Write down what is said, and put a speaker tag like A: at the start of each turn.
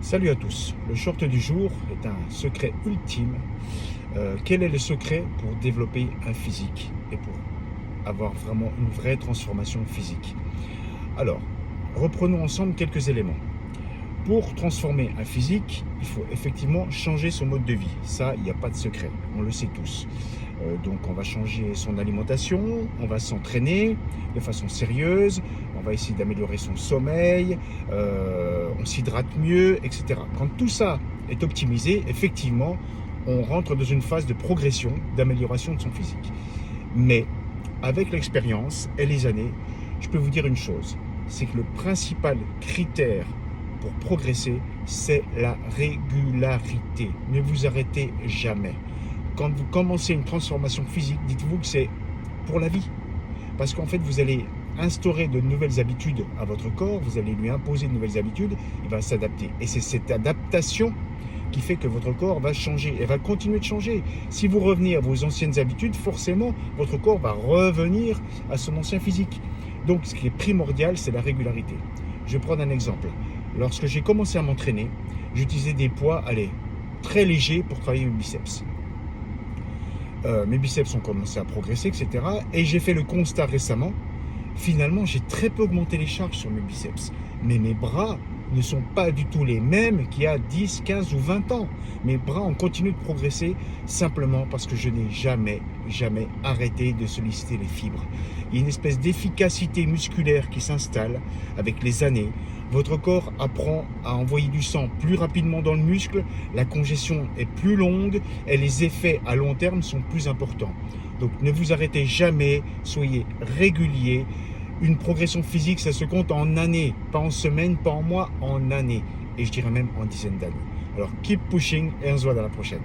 A: Salut à tous. Le short du jour est un secret ultime. Quel est le secret pour développer un physique et pour avoir vraiment une vraie transformation physique? Alors, reprenons ensemble quelques éléments. Pour transformer un physique, il faut effectivement changer son mode de vie. Ça, il n'y a pas de secret, on le sait tous. Donc on va changer son alimentation, on va s'entraîner de façon sérieuse, on va essayer d'améliorer son sommeil, on s'hydrate mieux, etc. Quand tout ça est optimisé, effectivement, on rentre dans une phase de progression, d'amélioration de son physique. Mais avec l'expérience et les années, je peux vous dire une chose, c'est que le principal critère pour progresser, c'est la régularité. Ne vous arrêtez jamais. Quand vous commencez une transformation physique, dites-vous que c'est pour la vie. Parce qu'en fait, vous allez instaurer de nouvelles habitudes à votre corps, vous allez lui imposer de nouvelles habitudes, il va s'adapter. Et c'est cette adaptation qui fait que votre corps va changer et va continuer de changer. Si vous revenez à vos anciennes habitudes, forcément, votre corps va revenir à son ancien physique. Donc, ce qui est primordial, c'est la régularité. Je vais prendre un exemple. Lorsque j'ai commencé à m'entraîner, j'utilisais des poids, très légers pour travailler mes biceps. Mes biceps ont commencé à progresser, etc. Et j'ai fait le constat récemment, finalement, j'ai très peu augmenté les charges sur mes biceps. Mais mes bras ne sont pas du tout les mêmes qu'il y a 10, 15 ou 20 ans. Mes bras ont continué de progresser simplement parce que je n'ai jamais arrêté de solliciter les fibres. Il y a une espèce d'efficacité musculaire qui s'installe avec les années. Votre corps apprend à envoyer du sang plus rapidement dans le muscle, la congestion est plus longue et les effets à long terme sont plus importants. Donc ne vous arrêtez jamais, soyez réguliers. Une progression physique, ça se compte en années, pas en semaines, pas en mois, en années. Et je dirais même en dizaines d'années. Alors keep pushing et on se voit dans la prochaine.